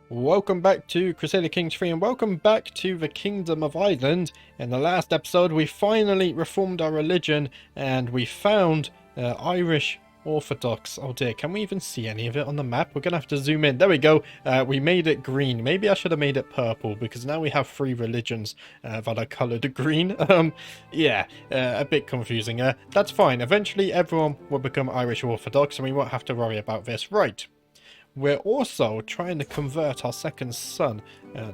Welcome back to Crusader Kings 3 and welcome back to the Kingdom of Ireland. In the last episode we finally reformed our religion and we found Irish Orthodox. Oh dear, can we even see any of it on the map? We're gonna have to zoom in. There we go. We made it green. Maybe I should have made it purple because now we have three religions that are coloured green. Yeah, a bit confusing. That's fine. Eventually everyone will become Irish Orthodox and we won't have to worry about this. Right. We're also trying to convert our second son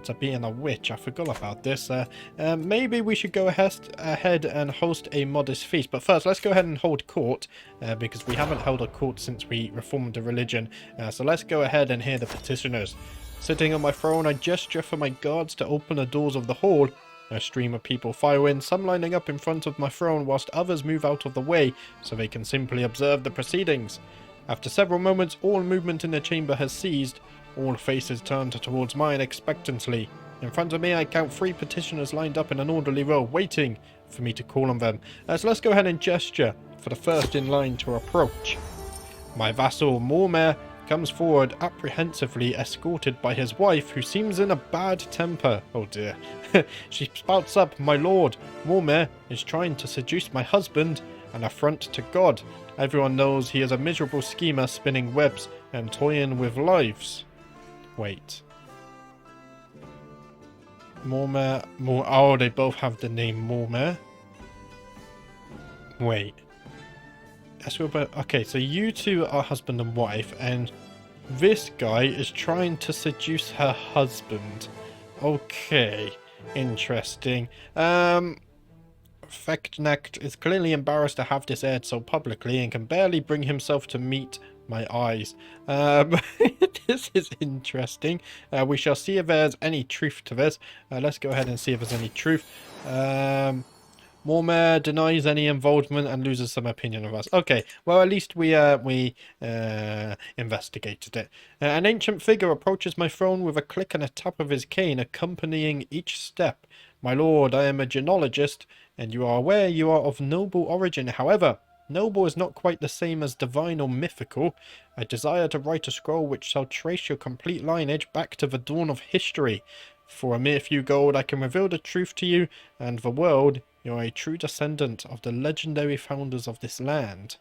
to being a witch. I forgot about this. Maybe we should go ahead and host a modest feast. But first, let's go ahead and hold court because we haven't held a court since we reformed the religion. So let's go ahead and hear the petitioners. Sitting on my throne, I gesture for my guards to open the doors of the hall. A stream of people file in, some lining up in front of my throne whilst others move out of the way so they can simply observe the proceedings. After several moments, all movement in the chamber has ceased. All faces turned towards mine expectantly. In front of me, I count 3 petitioners lined up in an orderly row, waiting for me to call on them. So let's go ahead and gesture for the first in line to approach. My vassal, Mormer, comes forward apprehensively, escorted by his wife, who seems in a bad temper. Oh dear. She spouts up, "My lord, Mormer is trying to seduce my husband, an affront to God. Everyone knows he is a miserable schemer spinning webs and toying with lives." Wait. Mormer... Oh, they both have the name Mormer. Wait. Okay, so you two are husband and wife, and this guy is trying to seduce her husband. Okay. Interesting. Feknacht is clearly embarrassed to have this aired so publicly and can barely bring himself to meet my eyes. This is interesting. We shall see if there's any truth to this. Let's go ahead and see if there's any truth. Mormer denies any involvement and loses some opinion of us. Okay, well at least we investigated it. An ancient figure approaches my throne with a click and a tap of his cane accompanying each step. My lord, I am a genealogist, and you are aware you are of noble origin. However, noble is not quite the same as divine or mythical. I desire to write a scroll which shall trace your complete lineage back to the dawn of history. For a mere few gold, I can reveal the truth to you and the world. You are a true descendant of the legendary founders of this land.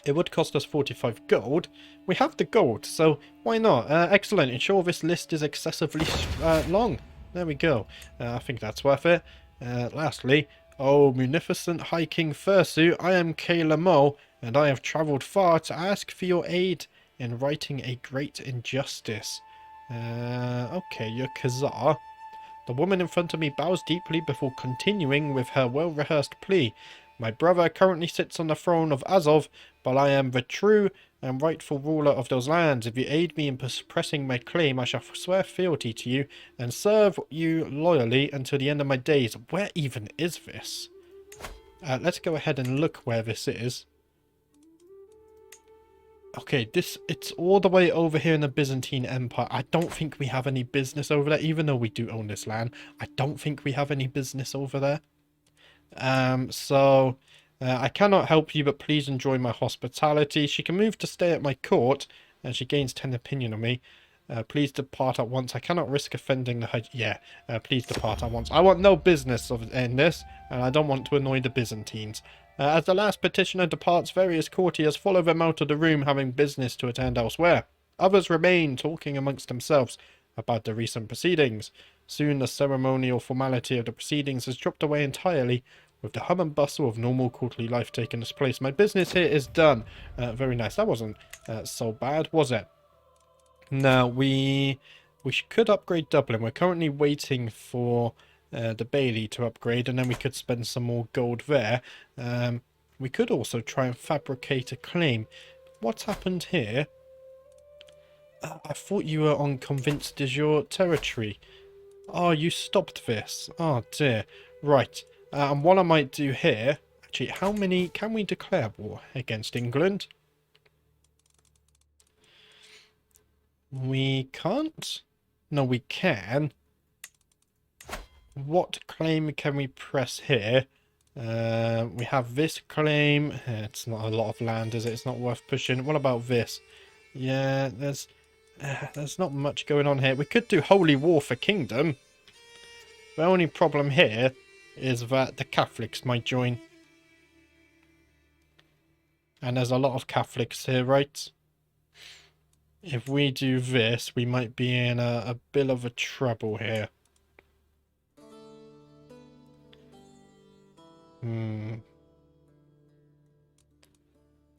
It would cost us 45 gold. We have the gold, so why not? Excellent. Ensure this list is excessively long. There we go. I think that's worth it. Lastly, oh, munificent High King Fursu, I am Kayla Mo, and I have travelled far to ask for your aid in righting a great injustice. Okay, you're Khazar. The woman in front of me bows deeply before continuing with her well-rehearsed plea. My brother currently sits on the throne of Azov, but I am the true and rightful ruler of those lands. If you aid me in pressing my claim, I shall swear fealty to you and serve you loyally until the end of my days. Where even is this? Let's go ahead and look where this is. Okay, it's all the way over here in the Byzantine Empire. I don't think we have any business over there, even though we do own this land. I don't think we have any business over there. I cannot help you, but please enjoy my hospitality. She can move to stay at my court, and she gains 10 opinion on me. Please depart at once. I cannot risk offending the... please depart at once. I want no business in this, and I don't want to annoy the Byzantines. As the last petitioner departs, various courtiers follow them out of the room, having business to attend elsewhere. Others remain, talking amongst themselves about the recent proceedings. Soon the ceremonial formality of the proceedings has dropped away entirely, with the hum and bustle of normal courtly life taking its place. My business here is done. Very nice. That wasn't so bad, was it? Now, we could upgrade Dublin. We're currently waiting for the Bailey to upgrade, and then we could spend some more gold there. We could also try and fabricate a claim. What's happened here? I thought you were on Convinced de Jour territory. Oh, you stopped this. Oh, dear. Right. And what I might do here... Actually, how many... Can we declare war against England? We can't? No, we can. What claim can we press here? We have this claim. It's not a lot of land, is it? It's not worth pushing. What about this? Yeah, there's There's not much going on here. We could do holy war for kingdom. The only problem here is that the Catholics might join. And there's a lot of Catholics here, right? If we do this, we might be in a bit of a trouble here.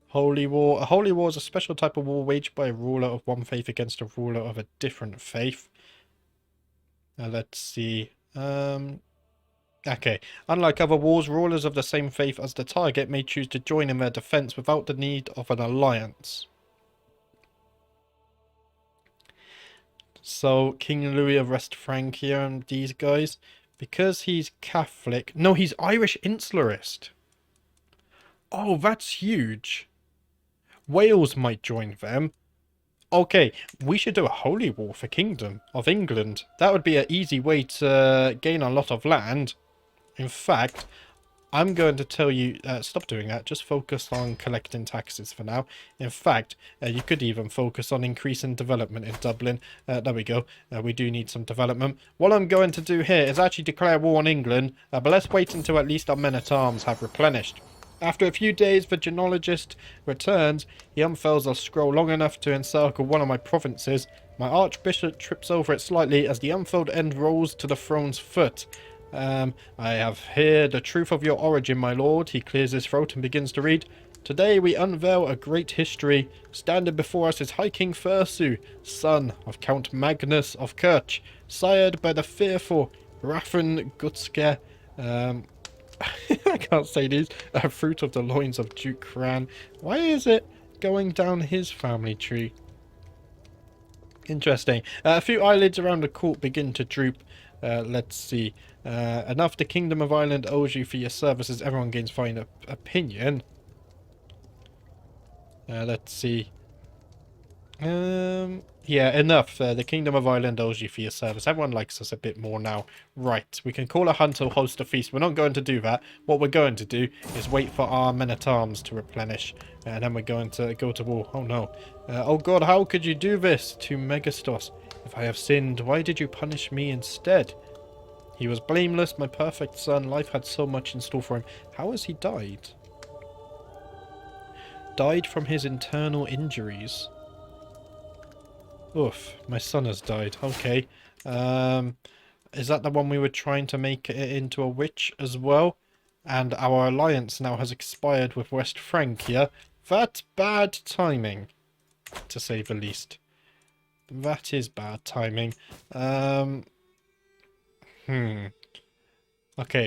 Holy war. A holy war is a special type of war waged by a ruler of one faith against a ruler of a different faith. Let's see. Okay. Unlike other wars, rulers of the same faith as the target may choose to join in their defense without the need of an alliance. So, King Louis of West Francia and these guys, because he's Catholic... No, he's Irish Insularist. Oh, that's huge. Wales might join them. Okay, we should do a holy war for Kingdom of England. That would be an easy way to gain a lot of land. In fact, I'm going to tell you, stop doing that. Just focus on collecting taxes for now. In fact, you could even focus on increasing development in Dublin. There we go. We do need some development. What I'm going to do here is actually declare war on England. But let's wait until at least our men-at-arms have replenished. After a few days, the genealogist returns. He unfurls a scroll long enough to encircle one of my provinces. My archbishop trips over it slightly as the unfurled end rolls to the throne's foot. I have here the truth of your origin, my lord. He clears his throat and begins to read. Today we unveil a great history. Standing before us is High King Fursu, son of Count Magnus of Kirch, sired by the fearful Raffen Gutske. I can't say these. Fruit of the loins of Duke Cran. Why is it going down his family tree? Interesting. A few eyelids around the court begin to droop. Let's see. Enough the Kingdom of Ireland owes you for your services. Everyone gains fine opinion. Let's see. Yeah, enough. The Kingdom of Ireland owes you for your service. Everyone likes us a bit more now. Right, we can call a hunt or host a feast. We're not going to do that. What we're going to do is wait for our men-at-arms to replenish. And then we're going to go to war. Oh no. Oh god, how could you do this to Megastos? If I have sinned, why did you punish me instead? He was blameless, my perfect son. Life had so much in store for him. How has he died? Died from his internal injuries. Oof, my son has died. Okay. Is that the one we were trying to make it into a witch as well? And our alliance now has expired with West Francia. That's bad timing, to say the least. That is bad timing. Okay,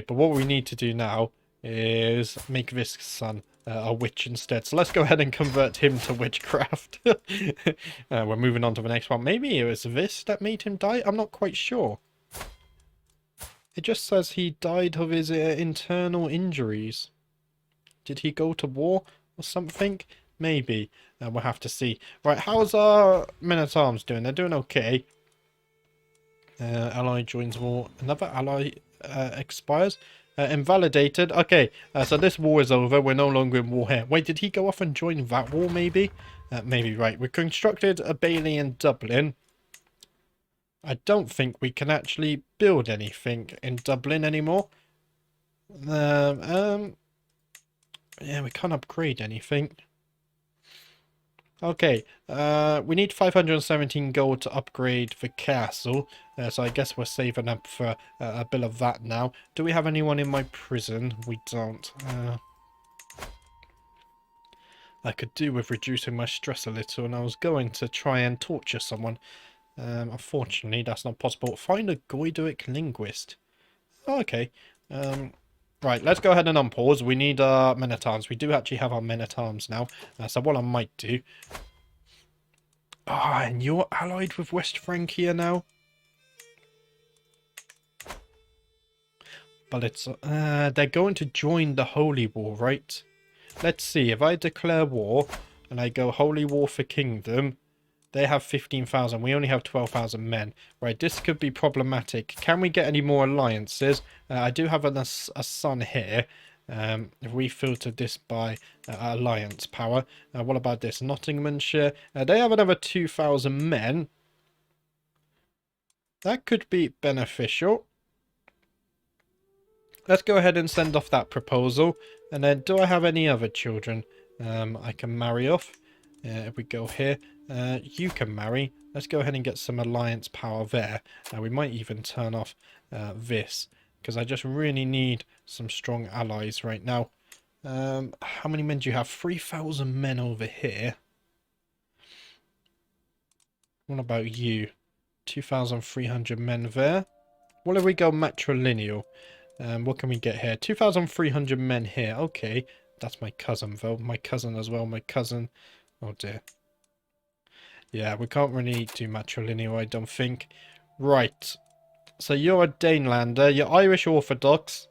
but what we need to do now is make this son a witch instead. So let's go ahead and convert him to witchcraft. We're moving on to the next one. Maybe it was this that made him die? I'm not quite sure. It just says he died of his internal injuries. Did he go to war or something? Maybe. We'll have to see. Right, how's our men-at-arms doing? They're doing okay. Ally joins war. Another ally expires. Invalidated. Okay, so this war is over. We're no longer in war here. Wait, did he go off and join that war, maybe? Maybe, right. We constructed a bailey in Dublin. I don't think we can actually build anything in Dublin anymore. Yeah, we can't upgrade anything. Okay, we need 517 gold to upgrade the castle, so I guess we're saving up for a bit of that now. Do we have anyone in my prison? We don't. I could do with reducing my stress a little, and I was going to try and torture someone. Unfortunately, that's not possible. Find a Goidoic linguist. Oh, okay. Right, let's go ahead and unpause. We need our men-at-arms. We do actually have our men-at-arms now. So what I might do... Ah, and you're allied with West Francia now? But it's... they're going to join the Holy War, right? Let's see. If I declare war and I go Holy War for Kingdom... They have 15,000. We only have 12,000 men. Right, this could be problematic. Can we get any more alliances? I do have a son here. If we filtered this by alliance power, what about this? Nottinghamshire, they have another 2,000 men. That could be beneficial. Let's go ahead and send off that proposal. And then, do I have any other children I can marry off? If we go here, you can marry. Let's go ahead and get some alliance power there. We might even turn off this, because I just really need some strong allies right now. How many men do you have? 3,000 men over here. What about you? 2,300 men there. What if we go matrilineal? What can we get here? 2,300 men here. Okay, that's my cousin though. My cousin as well. My cousin. Oh dear. Yeah, we can't really do matrilineal, I don't think. Right. So you're a Danelander. You're Irish Orthodox.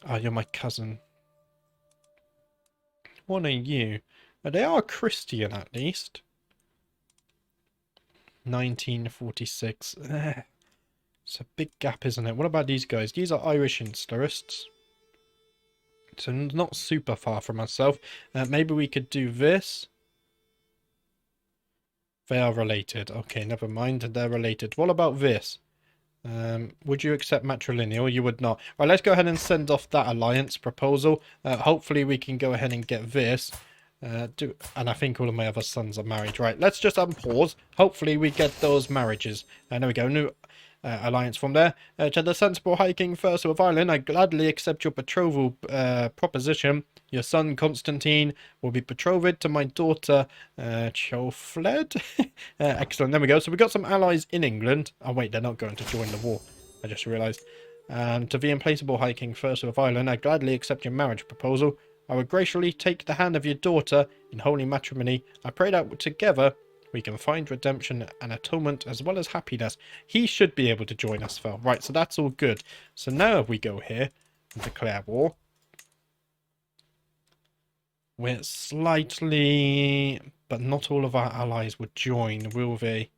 Oh, you're my cousin. What are you? They are Christian at least. 1946. It's a big gap, isn't it? What about these guys? These are Irish Insterists. So not super far from myself. Maybe we could do this. They are related. Okay, never mind. They're related. What about this? Would you accept matrilineal? You would not. Right, let's go ahead and send off that alliance proposal. Hopefully we can go ahead and get this. And I think all of my other sons are married. Right, let's just unpause. Hopefully we get those marriages. There we go. New alliance from there. To the sensible High King First of Ireland, I gladly accept your betrothal proposition. Your son Constantine will be betrothed to my daughter Cholfled. Excellent. There we go. So we've got some allies in England. Oh wait, they're not going to join the war. I just realised. To the implacable High King First of Ireland, I gladly accept your marriage proposal. I will graciously take the hand of your daughter in holy matrimony. I pray that together we can find redemption and atonement as well as happiness. He should be able to join us, though. Right, so that's all good. So now if we go here and declare war, we're slightly... But not all of our allies would join, will they?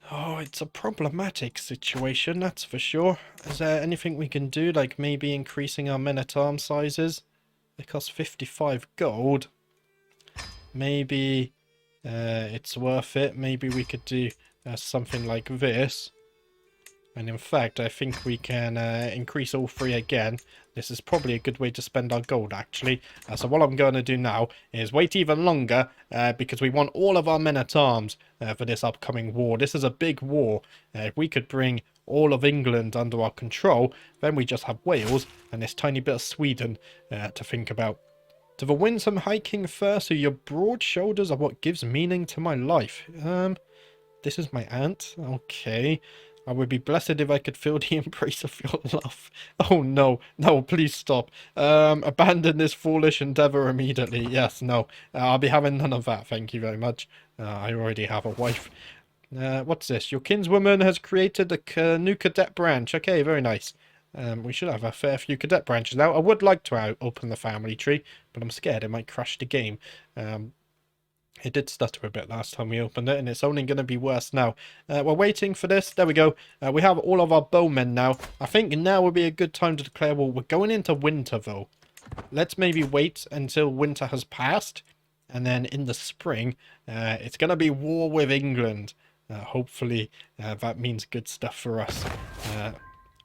Oh, it's a problematic situation, that's for sure. Is there anything we can do, like maybe increasing our men-at-arms sizes? They cost 55 gold. Maybe it's worth it. Maybe we could do something like this. And in fact, I think we can increase all three again. This is probably a good way to spend our gold, actually. So what I'm going to do now is wait even longer because we want all of our men-at-arms for this upcoming war. This is a big war. If we could bring all of England under our control, then we just have Wales and this tiny bit of Sweden to think about. To the winsome High King First, your broad shoulders are what gives meaning to my life. This is my aunt. Okay. I would be blessed if I could feel the embrace of your love. Oh no, no, please stop. Abandon this foolish endeavour immediately. Yes, no. I'll be having none of that, thank you very much. I already have a wife. What's this? Your kinswoman has created a new cadet branch. Okay, very nice. We should have a fair few cadet branches now. I would like to open the family tree, but I'm scared it might crash the game. It did stutter a bit last time we opened it, and it's only going to be worse now. We're waiting for this. There we go. We have all of our bowmen now. I think now would be a good time to declare war. We're going into winter, though. Let's maybe wait until winter has passed, and then in the spring, it's going to be war with England. Hopefully, that means good stuff for us.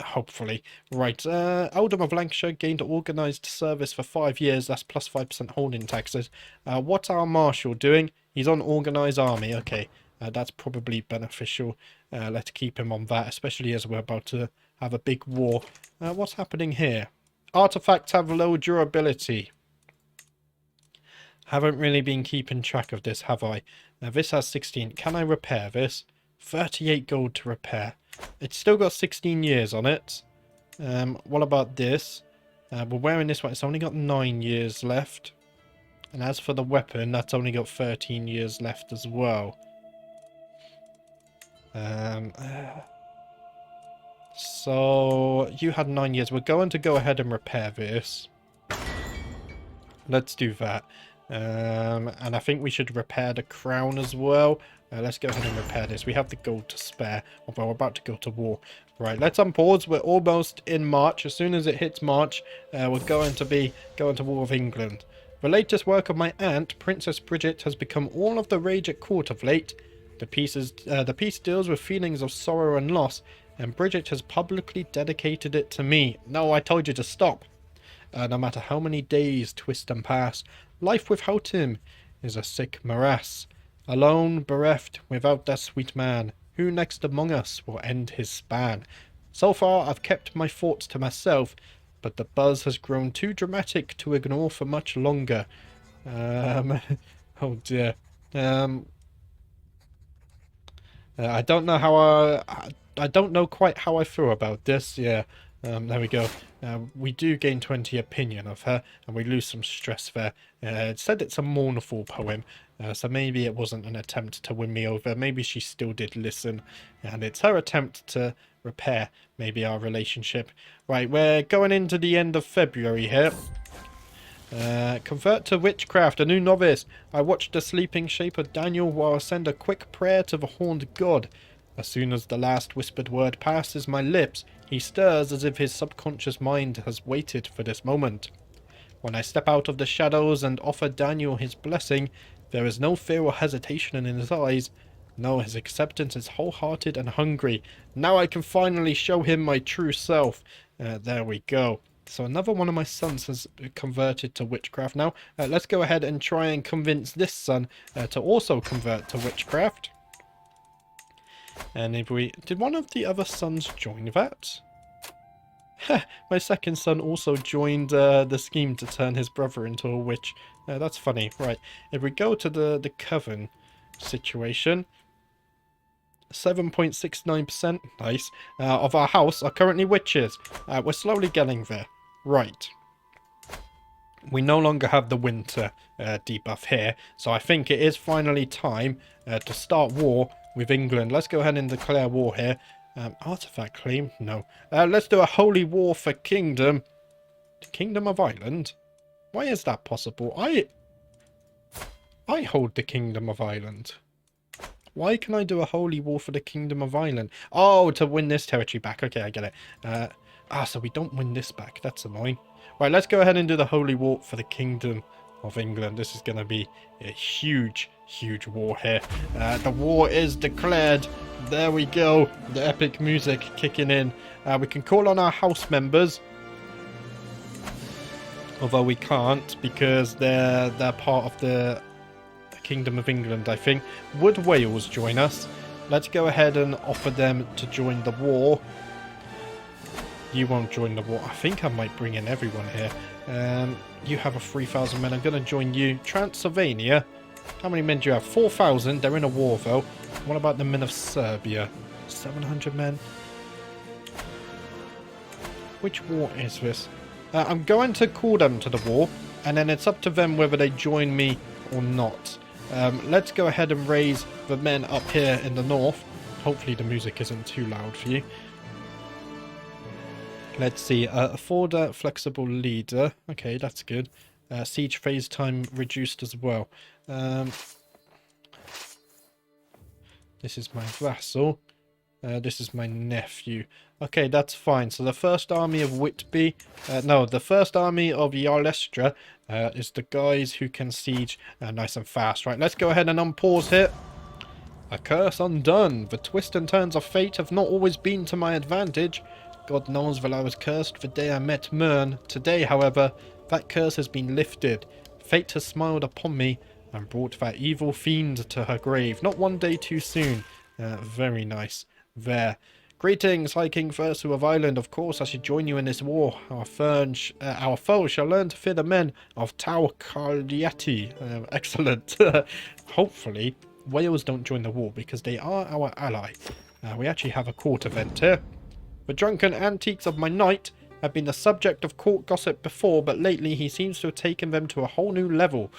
Hopefully. Right, Eldom of Lancashire gained organised service for 5 years. That's plus 5% holding taxes. What's our marshal doing? He's on organised army. Okay, that's probably beneficial. Let's keep him on that, especially as we're about to have a big war. What's happening here? Artifacts have low durability. Haven't really been keeping track of this, have I? This has 16. Can I repair this? 38 gold to repair. It's still got 16 years on it. What about this? We're wearing this one. It's only got 9 years left. And as for the weapon, that's only got 13 years left as well. So you had 9 years. We're going to go ahead and repair this. Let's do that. And I think we should repair the crown as well. Let's go ahead and repair this. We have the gold to spare, although we're about to go to war. Right, let's unpause. We're almost in March. As soon as it hits March, we're going to be going to war with England. The latest work of my aunt, Princess Bridget, has become all of the rage at court of late. The piece deals with feelings of sorrow and loss, and Bridget has publicly dedicated it to me. No, I told you to stop. No matter how many days twist and pass, life without him is a sick morass. Alone, bereft, without that sweet man, who next among us will end his span? So far I've kept my thoughts to myself, but the buzz has grown too dramatic to ignore for much longer. Oh dear. I don't know how I don't know quite how I feel about this. Yeah, there we go. We do gain 20 opinion of her, and we lose some stress there. It said it's a mournful poem, so maybe it wasn't an attempt to win me over. Maybe she still did listen, and it's her attempt to repair maybe our relationship. Right, we're going into the end of February here. Convert to witchcraft, a new novice. I watched the sleeping shape of Daniel while I send a quick prayer to the horned god. As soon as the last whispered word passes my lips, he stirs as if his subconscious mind has waited for this moment. When I step out of the shadows and offer Daniel his blessing, there is no fear or hesitation in his eyes. No, his acceptance is wholehearted and hungry. Now I can finally show him my true self. There we go. So another one of my sons has converted to witchcraft now. Let's go ahead and try and convince this son to also convert to witchcraft. And if we... Did one of the other sons join that? My second son also joined the scheme to turn his brother into a witch. That's funny. Right. If we go to the coven situation... 7.69%, nice, of our house are currently witches. We're slowly getting there. Right. We no longer have the winter debuff here, so I think it is finally time to start war with England. Let's go ahead and declare war here. Artifact claim? No. Let's do a holy war for Kingdom. The Kingdom of Ireland? Why is that possible? I hold the Kingdom of Ireland. Why can I do a holy war for the Kingdom of Ireland? Oh, to win this territory back. Okay, I get it. So we don't win this back. That's annoying. Right, let's go ahead and do the holy war for the Kingdom of England. This is going to be a huge, huge war here. The war is declared. There we go. The epic music kicking in. We can call on our house members. Although we can't because they're part of the Kingdom of England, I think. Would Wales join us? Let's go ahead and offer them to join the war. You won't join the war. I think I might bring in everyone here. You have a 3,000 men. I'm going to join you. Transylvania. How many men do you have? 4,000. They're in a war, though. What about the men of Serbia? 700 men. Which war is this? I'm going to call them to the war, and then it's up to them whether they join me or not. Let's go ahead and raise the men up here in the north. Hopefully the music isn't too loud for you. Let's see. Afford a flexible leader. Okay, that's good. Siege phase time reduced as well. This is my vassal. This is my nephew. Okay, that's fine. So the first army of Whitby... the first army of Yarlestra is the guys who can siege nice and fast. Right, let's go ahead and unpause here. A curse undone. The twists and turns of fate have not always been to my advantage. God knows that I was cursed the day I met Mern. Today, however, that curse has been lifted. Fate has smiled upon me and brought that evil fiend to her grave. Not one day too soon. Very nice. There. Greetings, High King Fursu of Ireland. Of course, I should join you in this war. Our foe shall learn to fear the men of Tau Cardiati. Excellent. Hopefully, Wales don't join the war because they are our ally. We actually have a court event here. The drunken antiques of my knight have been the subject of court gossip before, but lately he seems to have taken them to a whole new level.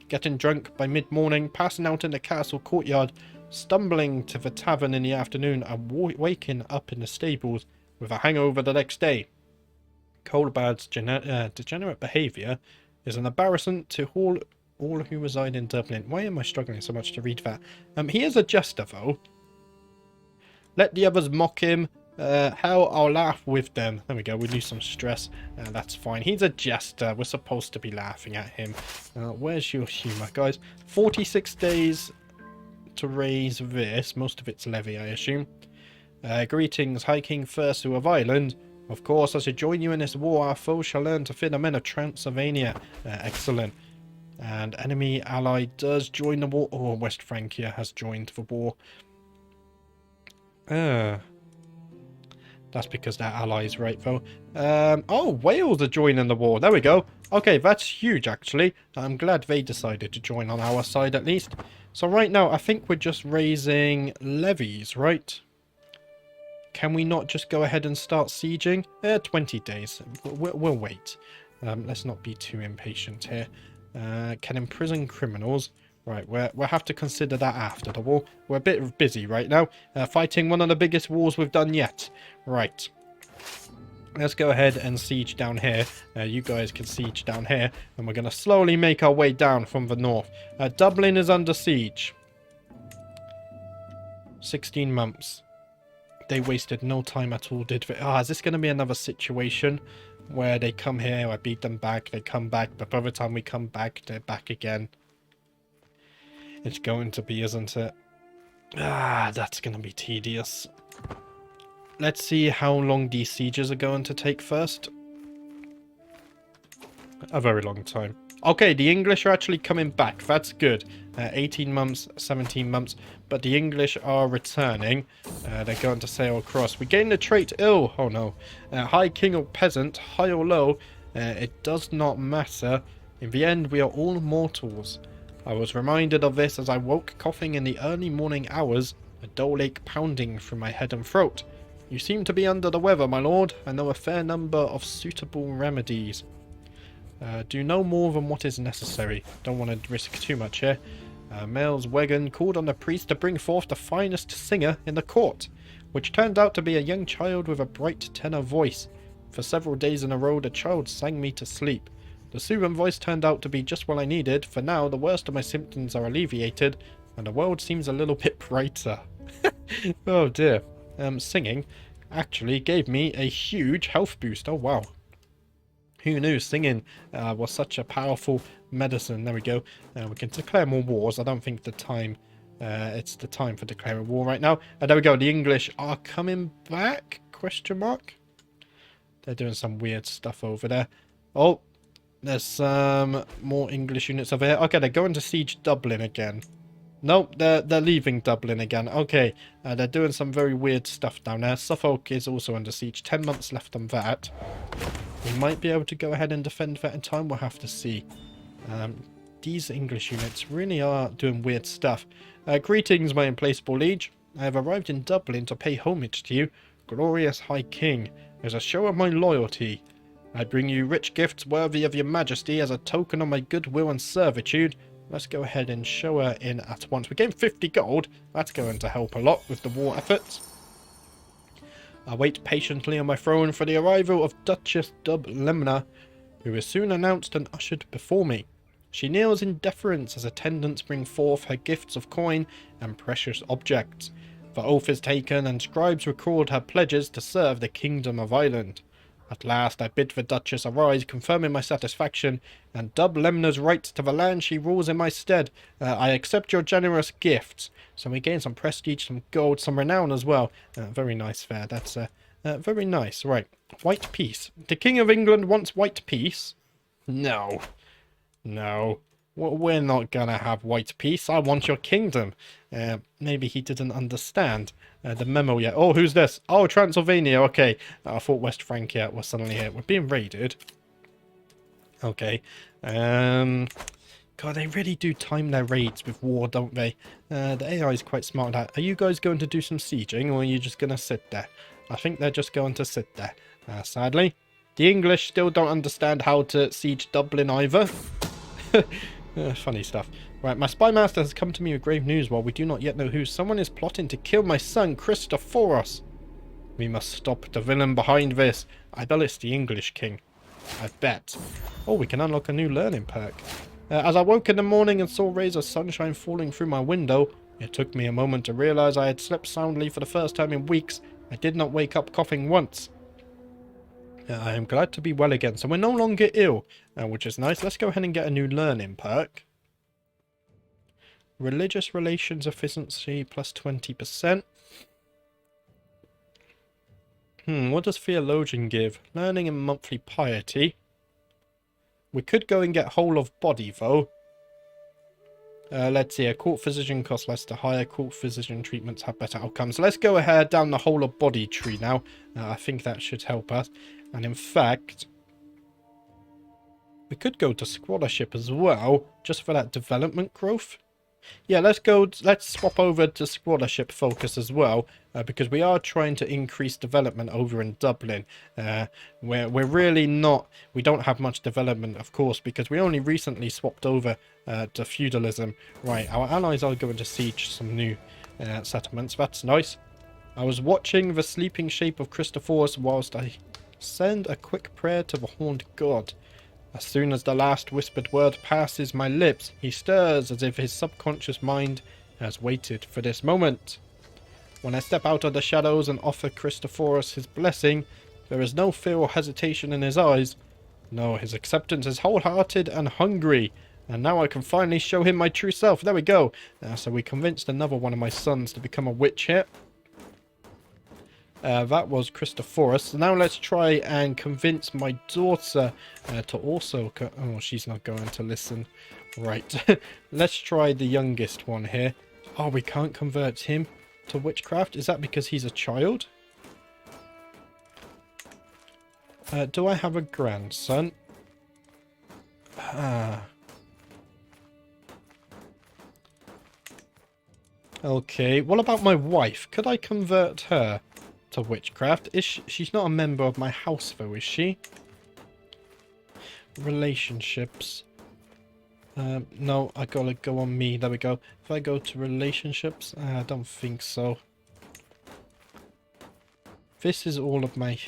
Getting drunk by mid-morning, passing out in the castle courtyard, stumbling to the tavern in the afternoon, and waking up in the stables with a hangover the next day. Colbad's degenerate behaviour is an embarrassment to all all who reside in Dublin. Why am I struggling so much to read that? He is a jester, though. Let the others mock him. Hell, I'll laugh with them. There we go. We lose some stress. That's fine. He's a jester. We're supposed to be laughing at him. Where's your humour, guys? 46 days to raise this. Most of it's levy, I assume. Greetings, High King Fursu of Ireland. Of course, as I join you in this war, our foes shall learn to fear the men of Transylvania. Excellent. And enemy ally does join the war. Oh, West Francia has joined the war. That's because they're allies, right, though? Oh, Wales are joining the war. There we go. Okay, that's huge, actually. I'm glad they decided to join on our side, at least. So right now, I think we're just raising levies, right? Can we not just go ahead and start sieging? 20 days. We'll wait. Let's not be too impatient here. Can imprison criminals. Right, we'll have to consider that after the war. We're a bit busy right now. Fighting one of the biggest wars we've done yet. Right. Let's go ahead and siege down here. You guys can siege down here. And we're going to slowly make our way down from the north. Dublin is under siege. 16 months. They wasted no time at all, did they? Is this going to be another situation where they come here, I beat them back, they come back, but by the time we come back, they're back again? It's going to be, isn't it? That's going to be tedious. Let's see how long these sieges are going to take first. A very long time. Okay, the English are actually coming back. That's good. 18 months, 17 months. But the English are returning. They're going to sail across. We gain the trait ill. Oh no. High king or peasant, high or low, it does not matter. In the end, we are all mortals. I was reminded of this as I woke coughing in the early morning hours, a dull ache pounding through my head and throat. You seem to be under the weather, my lord. I know a fair number of suitable remedies. Do no more than what is necessary. Don't want to risk too much here. Mael's Wegan called on the priest to bring forth the finest singer in the court, which turned out to be a young child with a bright tenor voice. For several days in a row the child sang me to sleep. The soothing voice turned out to be just what I needed, for now the worst of my symptoms are alleviated, and the world seems a little bit brighter. Oh dear. Singing actually gave me a huge health boost. Oh wow. Who knew singing was such a powerful medicine? There we go. We can declare more wars. I don't think the time it's the time for declaring war right now. There we go. The English are coming back? Question mark. They're doing some weird stuff over there. Oh, there's some more English units over here. Okay, they're going to siege Dublin again. Nope, they're leaving Dublin again. Okay, they're doing some very weird stuff down there. Suffolk is also under siege. 10 months left on that. We might be able to go ahead and defend that in time. We'll have to see. These English units really are doing weird stuff. Greetings, my implacable liege. I have arrived in Dublin to pay homage to you, glorious High King, as a show of my loyalty. I bring you rich gifts worthy of your majesty as a token of my goodwill and servitude. Let's go ahead and show her in at once. We gained 50 gold. That's going to help a lot with the war efforts. I wait patiently on my throne for the arrival of Duchess Dub Lemna, who is soon announced and ushered before me. She kneels in deference as attendants bring forth her gifts of coin and precious objects. The oath is taken and scribes record her pledges to serve the Kingdom of Ireland. At last I bid the Duchess arise, confirming my satisfaction, and Dub Lemna's rights to the land she rules in my stead. I accept your generous gifts. So we gain some prestige, some gold, some renown as well. Very nice there. That's very nice. Right. White peace. The King of England wants white peace? No. No. We're not gonna have white peace. I want your kingdom. Maybe he didn't understand the memo yet. Oh, who's this? Oh, Transylvania. Okay. I thought West Francia was suddenly here. We're being raided. Okay. God, they really do time their raids with war, don't they? The AI is quite smart at that. Are you guys going to do some sieging, or are you just going to sit there? I think they're just going to sit there, sadly. The English still don't understand how to siege Dublin either. Funny stuff. Right, my spy master has come to me with grave news while we do not yet know who. Someone is plotting to kill my son, Christophoros. We must stop the villain behind this. I bet it's the English king. I bet. Oh, we can unlock a new learning perk. As I woke in the morning and saw rays of sunshine falling through my window, it took me a moment to realize I had slept soundly for the first time in weeks. I did not wake up coughing once. I am glad to be well again, so we're no longer ill, which is nice. Let's go ahead and get a new learning perk. Religious relations efficiency plus 20%. What does theologian give? Learning and monthly piety. We could go and get whole of body though. Let's see, a court physician costs less to hire. Court physician treatments have better outcomes. Let's go ahead down the whole of body tree now. I think that should help us. And in fact, we could go to scholarship as well, just for that development growth. Yeah, let's swap over to scholarship focus as well, because we are trying to increase development over in Dublin. We're really not, we don't have much development, of course, because we only recently swapped over to feudalism. Right, our allies are going to siege some new settlements. That's nice. I was watching the sleeping shape of Christophorus whilst I send a quick prayer to the horned god. As soon as the last whispered word passes my lips, he stirs as if his subconscious mind has waited for this moment. When I step out of the shadows and offer Christophorus his blessing, there is no fear or hesitation in his eyes. No, his acceptance is wholehearted and hungry. And now I can finally show him my true self. There we go. So we convinced another one of my sons to become a witch here. That was Christophorus. So now let's try and convince my daughter to also... Oh, she's not going to listen. Right. Let's try the youngest one here. Oh, we can't convert him to witchcraft. Is that because he's a child? Do I have a grandson? Okay. What about my wife? Could I convert her to witchcraft? She's not a member of my house though, is she? Relationships. No, I gotta go on me. There we go. If I go to relationships, I don't think so. This is all of my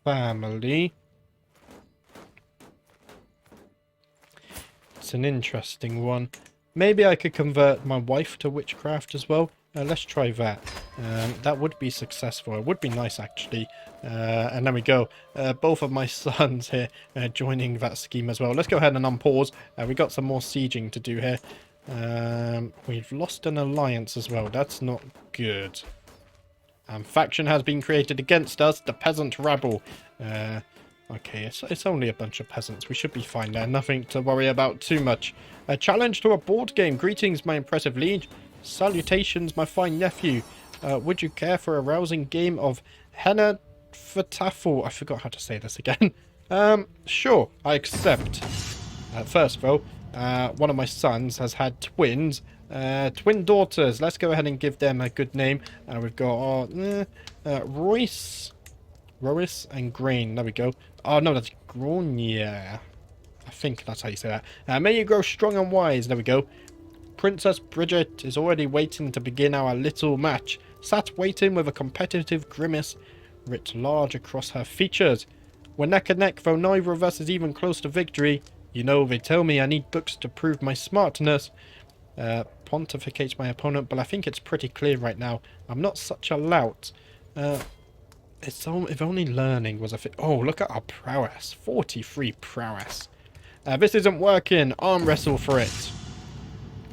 family. It's an interesting one. Maybe I could convert my wife to witchcraft as well. Let's try that. That would be successful. It would be nice, actually. And there we go. Both of my sons here joining that scheme as well. Let's go ahead and unpause. We got some more sieging to do here. We've lost an alliance as well. That's not good. Faction has been created against us. The peasant rabble. Okay, it's only a bunch of peasants. We should be fine there. Nothing to worry about too much. A challenge to a board game. Greetings, my impressive liege. Salutations, my fine nephew. Would you care for a rousing game of Henna Fatafel? I forgot how to say this again. Sure, I accept. First, though, one of my sons has had twins. Twin daughters. Let's go ahead and give them a good name. We've got Royce and Grain. There we go. Oh, no, that's Gronier. I think that's how you say that. May you grow strong and wise. There we go. Princess Bridget is already waiting to begin our little match. Sat waiting with a competitive grimace writ large across her features. We're neck and neck, though neither of us is even close to victory. You know, they tell me I need books to prove my smartness. Pontificates my opponent, but I think it's pretty clear right now. I'm not such a lout. If only learning was a fit. Oh, look at our prowess. 43 prowess. This isn't working. Arm wrestle for it.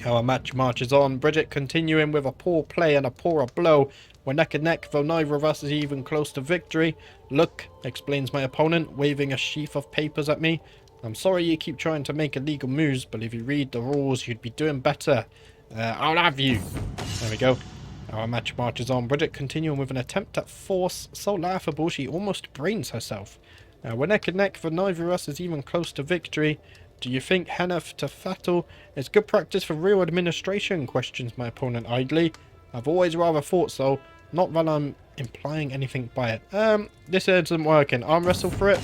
Our match marches on. Bridget continuing with a poor play and a poorer blow. We're neck and neck, though neither of us is even close to victory. Look, explains my opponent, waving a sheaf of papers at me. I'm sorry you keep trying to make illegal moves, but if you read the rules, you'd be doing better. I'll have you. There we go. Our match marches on. Bridget continuing with an attempt at force so laughable she almost brains herself. We're neck and neck, for neither of us is even close to victory. Do you think Henneth to Fatal is good practice for real administration? Questions my opponent idly. I've always rather thought so. Not that I'm implying anything by it. This isn't working. Arm wrestle for it.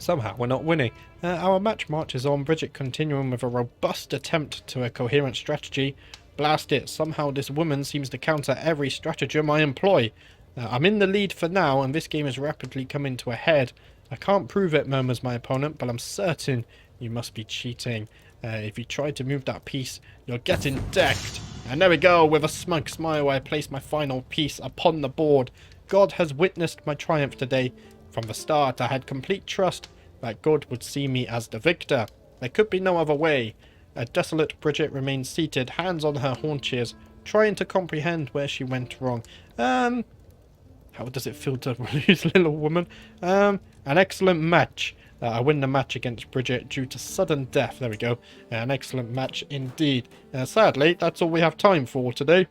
Somehow we're not winning. Our match marches on. Bridget continuing with a robust attempt to a coherent strategy. Blast it. Somehow this woman seems to counter every stratagem I employ. I'm in the lead for now, and this game is rapidly coming to a head. I can't prove it, murmurs my opponent, but I'm certain You must be cheating. If you try to move that piece, you're getting decked. And there we go, with a smug smile, I place my final piece upon the board. God has witnessed my triumph today. From the start, I had complete trust that God would see me as the victor. There could be no other way. A desolate Bridget remained seated, hands on her haunches, trying to comprehend where she went wrong. How does it feel to lose, little woman? An excellent match. I win the match against Bridget due to sudden death. There we go. An excellent match indeed. Sadly, that's all we have time for today.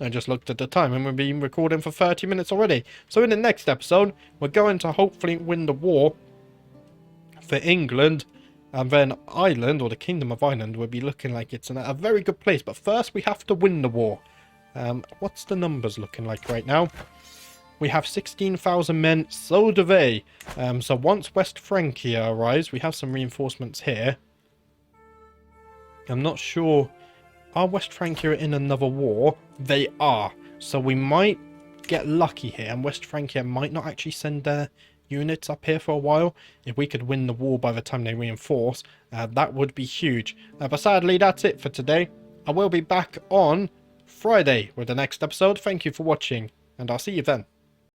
I just looked at the time and we've been recording for 30 minutes already. So in the next episode, we're going to hopefully win the war for England. And then Ireland, or the Kingdom of Ireland, will be looking like it's in a very good place. But first, we have to win the war. What's the numbers looking like right now? We have 16,000 men, so do they. So once West Francia arrives, we have some reinforcements here. I'm not sure. Are West Francia in another war? They are. So we might get lucky here, and West Francia might not actually send their units up here for a while. If we could win the war by the time they reinforce, that would be huge. But sadly, that's it for today. I will be back on Friday with the next episode. Thank you for watching, and I'll see you then.